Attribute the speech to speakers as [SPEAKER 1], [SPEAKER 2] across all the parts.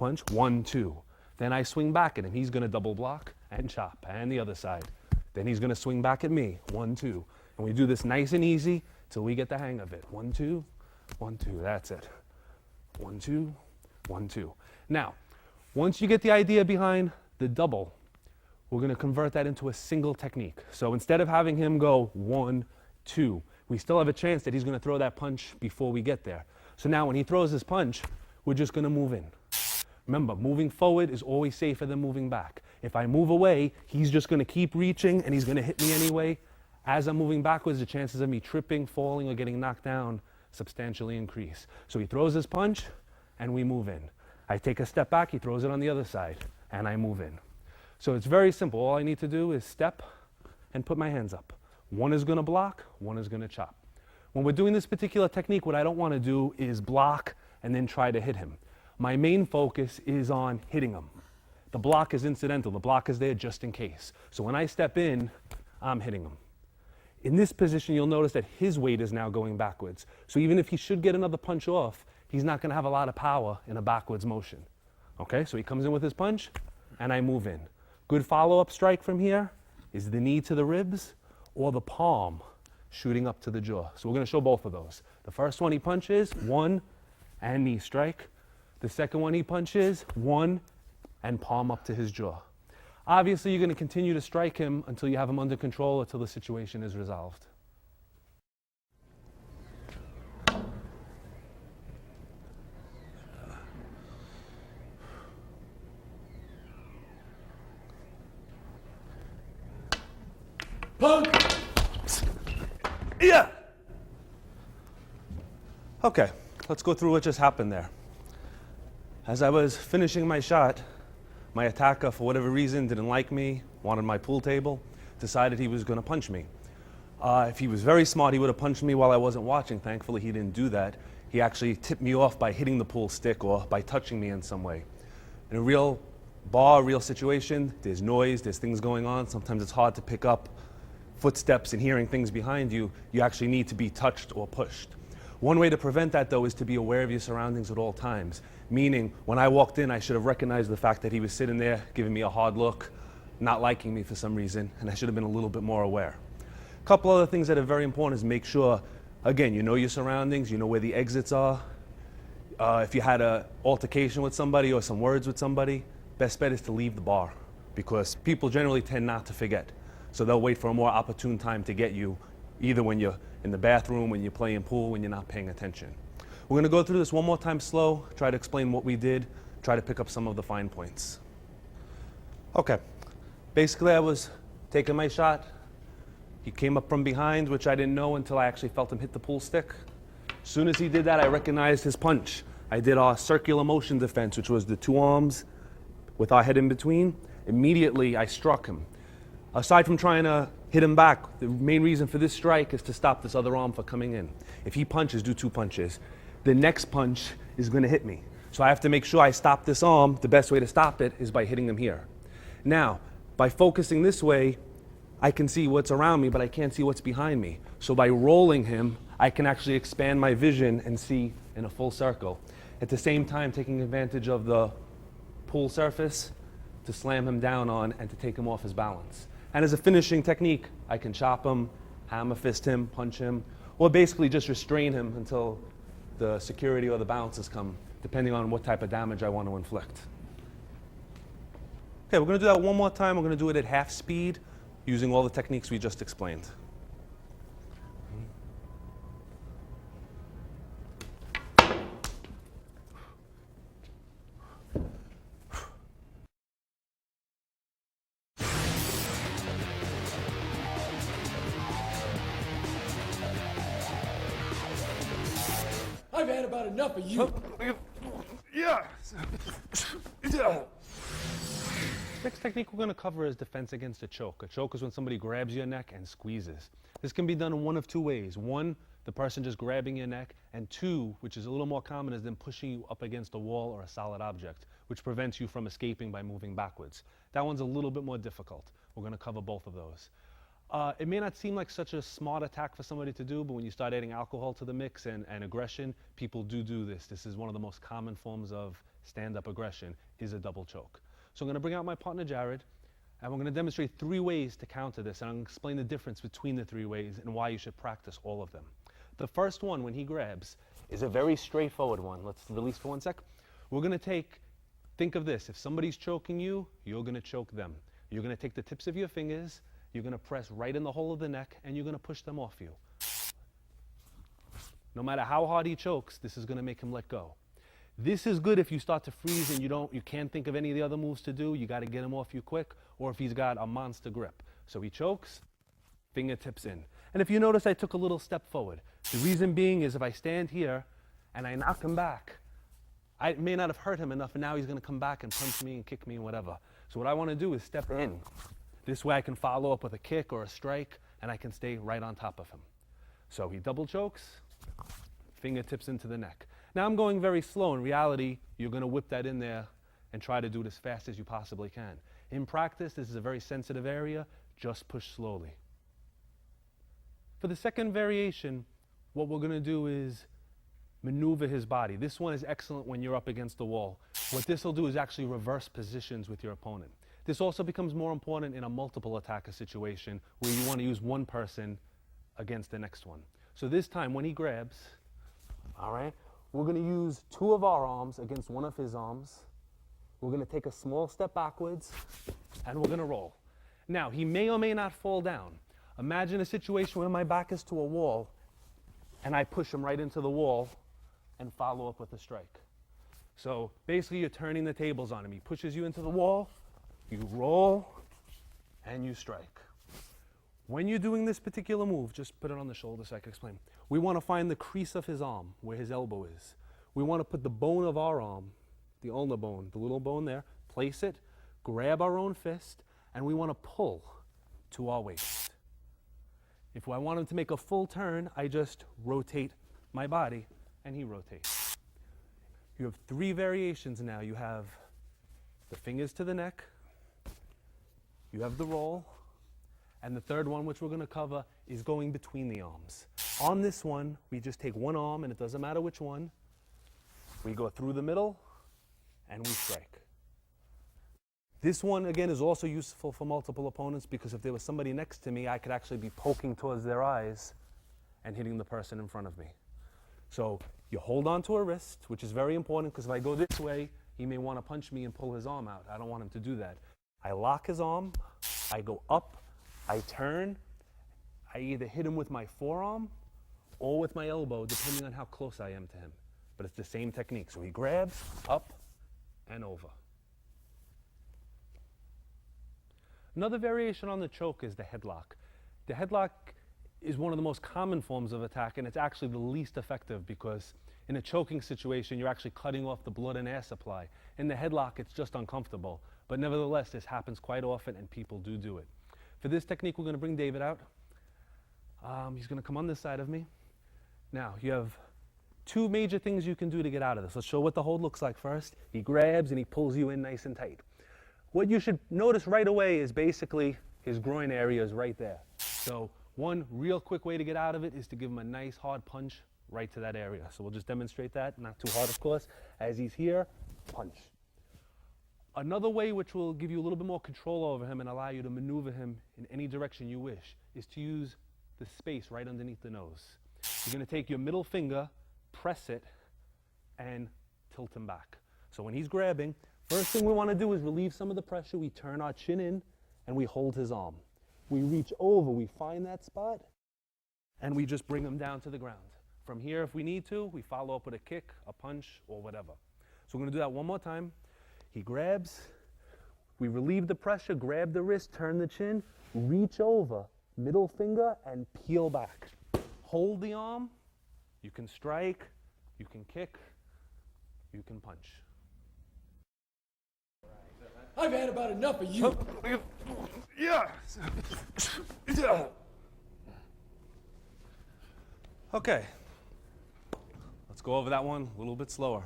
[SPEAKER 1] punch, 1, 2. Then I swing back at him. He's going to double block and chop, and the other side. Then he's going to swing back at me, 1, 2. And we do this nice and easy till we get the hang of it. 1, 2, 1, 2, that's it. 1, 2, 1, 2. Now, once you get the idea behind the double, we're going to convert that into a single technique. So instead of having him go 1, 2, we still have a chance that he's going to throw that punch before we get there. So now when he throws his punch, we're just going to move in. Remember, moving forward is always safer than moving back. If I move away, he's just going to keep reaching and he's going to hit me anyway. As I'm moving backwards, the chances of me tripping, falling, or getting knocked down substantially increase. So he throws his punch and we move in. I take a step back, he throws it on the other side, and I move in. So it's very simple. All I need to do is step and put my hands up. One is going to block, one is going to chop. When we're doing this particular technique, what I don't want to do is block and then try to hit him. My main focus is on hitting him. The block is incidental. The block is there just in case. So when I step in, I'm hitting him. In this position, you'll notice that his weight is now going backwards. So even if he should get another punch off, he's not going to have a lot of power in a backwards motion. Okay, so he comes in with his punch, and I move in. Good follow-up strike from here is the knee to the ribs or the palm shooting up to the jaw. So we're going to show both of those. The first one he punches, 1, and knee strike. The second one he punches, 1, and palm up to his jaw. Obviously, you're going to continue to strike him until you have him under control or until the situation is resolved.
[SPEAKER 2] Punk!
[SPEAKER 1] Yeah! Okay, let's go through what just happened there. As I was finishing my shot, my attacker, for whatever reason, didn't like me, wanted my pool table, decided he was going to punch me. If he was very smart, he would have punched me while I wasn't watching. Thankfully, he didn't do that. He actually tipped me off by hitting the pool stick or by touching me in some way. In a real bar, real situation, there's noise, there's things going on. Sometimes it's hard to pick up footsteps and hearing things behind you. You actually need to be touched or pushed. One way to prevent that, though, is to be aware of your surroundings at all times. Meaning, when I walked in, I should have recognized the fact that he was sitting there, giving me a hard look, not liking me for some reason, and I should have been a little bit more aware. A couple other things that are very important is make sure, again, you know your surroundings, you know where the exits are. If you had an altercation with somebody or some words with somebody, best bet is to leave the bar, because people generally tend not to forget. So they'll wait for a more opportune time to get you, either when you're in the bathroom, when you're playing pool, when you're not paying attention. We're going to go through this one more time slow, try to explain what we did, try to pick up some of the fine points. Okay, basically I was taking my shot. He came up from behind, which I didn't know until I actually felt him hit the pool stick. As soon as he did that, I recognized his punch. I did our circular motion defense, which was the 2 arms with our head in between. Immediately, I struck him. Aside from trying to hit him back, the main reason for this strike is to stop this other arm from coming in. If he punches, do 2 punches. The next punch is going to hit me. So I have to make sure I stop this arm. The best way to stop it is by hitting him here. Now, by focusing this way, I can see what's around me, but I can't see what's behind me. So by rolling him, I can actually expand my vision and see in a full circle. At the same time, taking advantage of the pool surface to slam him down on and to take him off his balance. And as a finishing technique, I can chop him, hammer fist him, punch him, or basically just restrain him until the security or the bouncers come, depending on what type of damage I want to inflict. Okay, we're going to do that one more time. We're going to do it at half speed, using all the techniques we just explained.
[SPEAKER 2] I've had about enough of you.
[SPEAKER 1] Yeah. Next technique we're going to cover is defense against a choke. A choke is when somebody grabs your neck and squeezes. This can be done in one of 2 ways. 1, the person just grabbing your neck, and 2, which is a little more common, is them pushing you up against a wall or a solid object, which prevents you from escaping by moving backwards. That one's a little bit more difficult. We're going to cover both of those. It may not seem like such a smart attack for somebody to do, but when you start adding alcohol to the mix and aggression, people do this. This is one of the most common forms of stand-up aggression is a double choke. So I'm going to bring out my partner Jared, and we're going to demonstrate 3 ways to counter this, and I'm going to explain the difference between the 3 ways and why you should practice all of them. The first one, when he grabs, is a very straightforward one. Let's release for 1 sec. We're going to think of this. If somebody's choking you, you're going to choke them. You're going to take the tips of your fingers, you're going to press right in the hole of the neck, and you're going to push them off you. No matter how hard he chokes, this is going to make him let go. This is good if you start to freeze and you can't think of any of the other moves to do. You got to get him off you quick, or if he's got a monster grip. So he chokes, fingertips in. And if you notice, I took a little step forward. The reason being is if I stand here and I knock him back, I may not have hurt him enough, and now he's going to come back and punch me and kick me and whatever. So what I want to do is step in. This way I can follow up with a kick or a strike, and I can stay right on top of him. So he double chokes, fingertips into the neck. Now I'm going very slow. In reality, you're going to whip that in there and try to do it as fast as you possibly can. In practice, this is a very sensitive area. Just push slowly. For the second variation, what we're going to do is maneuver his body. This one is excellent when you're up against the wall. What this will do is actually reverse positions with your opponent. This also becomes more important in a multiple attacker situation where you want to use one person against the next one. So this time when he grabs, all right, we're going to use 2 of our arms against 1 of his arms. We're going to take a small step backwards, and we're going to roll. Now, he may or may not fall down. Imagine a situation where my back is to a wall, and I push him right into the wall and follow up with a strike. So basically, you're turning the tables on him. He pushes you into the wall, you roll, and you strike. When you're doing this particular move, just put it on the shoulder so I can explain. We want to find the crease of his arm, where his elbow is. We want to put the bone of our arm, the ulnar bone, the little bone there, place it, grab our own fist, and we want to pull to our waist. If I want him to make a full turn, I just rotate my body, and he rotates. You have 3 variations now. You have the fingers to the neck, you have the roll, and the third one, which we're going to cover, is going between the arms. On this one, we just take one arm, and it doesn't matter which one. We go through the middle, and we strike. This one, again, is also useful for multiple opponents because if there was somebody next to me, I could actually be poking towards their eyes and hitting the person in front of me. So you hold on to a wrist, which is very important because if I go this way, he may want to punch me and pull his arm out. I don't want him to do that. I lock his arm, I go up, I turn, I either hit him with my forearm or with my elbow, depending on how close I am to him. But it's the same technique. So he grabs, up, and over. Another variation on the choke is the headlock. The headlock is one of the most common forms of attack, and it's actually the least effective because in a choking situation, you're actually cutting off the blood and air supply. In the headlock, it's just uncomfortable. But nevertheless, this happens quite often, and people do it. For this technique, we're going to bring David out. He's going to come on this side of me. Now, you have 2 major things you can do to get out of this. Let's show what the hold looks like first. He grabs and he pulls you in nice and tight. What you should notice right away is basically his groin area is right there. So one real quick way to get out of it is to give him a nice hard punch right to that area. So we'll just demonstrate that, not too hard of course. As he's here, punch. Another way which will give you a little bit more control over him and allow you to maneuver him in any direction you wish is to use the space right underneath the nose. You're going to take your middle finger, press it, and tilt him back. So when he's grabbing, first thing we want to do is relieve some of the pressure. We turn our chin in and we hold his arm. We reach over, we find that spot, and we just bring him down to the ground. From here, if we need to, we follow up with a kick, a punch, or whatever. So we're going to do that one more time. He grabs, we relieve the pressure, grab the wrist, turn the chin, reach over, middle finger, and peel back. Hold the arm, you can strike, you can kick, you can punch.
[SPEAKER 2] I've had about enough of you.
[SPEAKER 1] Yeah. Okay. Let's go over that one a little bit slower.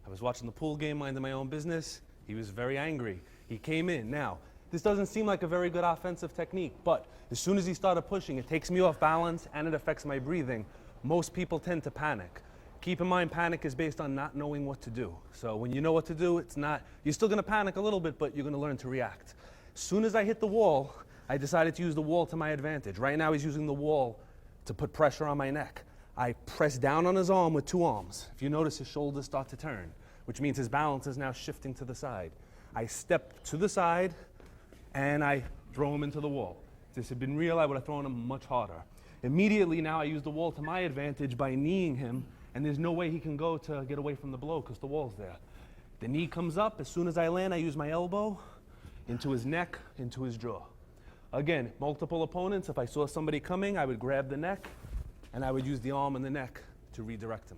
[SPEAKER 1] I was watching the pool game, minding my own business. He was very angry. He came in. Now, this doesn't seem like a very good offensive technique, but as soon as he started pushing, it takes me off balance and it affects my breathing. Most people tend to panic. Keep in mind, panic is based on not knowing what to do. So when you know what to do, you're still gonna panic a little bit, but you're gonna learn to react. As soon as I hit the wall, I decided to use the wall to my advantage. Right now he's using the wall to put pressure on my neck. I press down on his arm with 2 arms. If you notice, his shoulders start to turn, which means his balance is now shifting to the side. I step to the side and I throw him into the wall. If this had been real, I would have thrown him much harder. Immediately now I use the wall to my advantage by kneeing him, and there's no way he can go to get away from the blow because the wall's there. The knee comes up. As soon as I land, I use my elbow into his neck, into his jaw. Again, multiple opponents. If I saw somebody coming, I would grab the neck and I would use the arm and the neck to redirect him.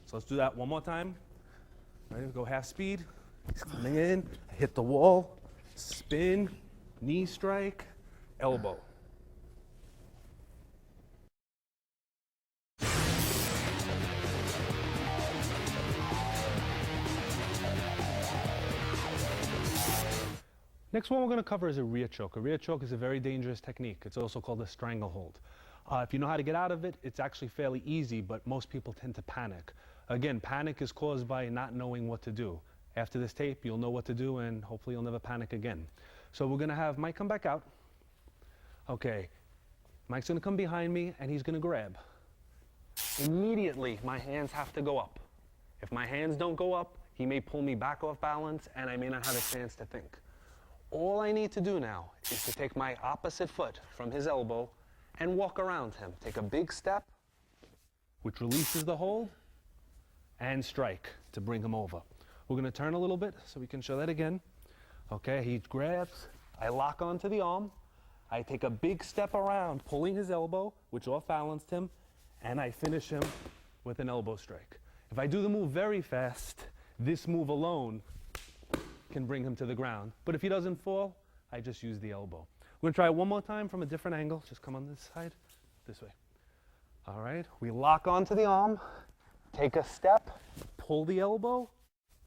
[SPEAKER 1] So let's do that one more time. Ready? Go half speed. He's coming in. I hit the wall. Spin. Knee strike. Elbow. Next one we're going to cover is a rear choke. A rear choke is a very dangerous technique. It's also called a stranglehold. If you know how to get out of it, it's actually fairly easy, but most people tend to panic. Again, panic is caused by not knowing what to do. After this tape, you'll know what to do, and hopefully you'll never panic again. So we're going to have Mike come back out. Okay, Mike's going to come behind me, and he's going to grab. Immediately, my hands have to go up. If my hands don't go up, he may pull me back off balance, and I may not have a chance to think. All I need to do now is to take my opposite foot from his elbow and walk around him. Take a big step, which releases the hold, and strike to bring him over. We're going to turn a little bit so we can show that again. Okay, he grabs, I lock onto the arm, I take a big step around, pulling his elbow, which off-balanced him, and I finish him with an elbow strike. If I do the move very fast, this move alone can bring him to the ground. But if he doesn't fall, I just use the elbow. We're going to try it one more time from a different angle. Just come on this side, this way. All right, we lock onto the arm, take a step, pull the elbow,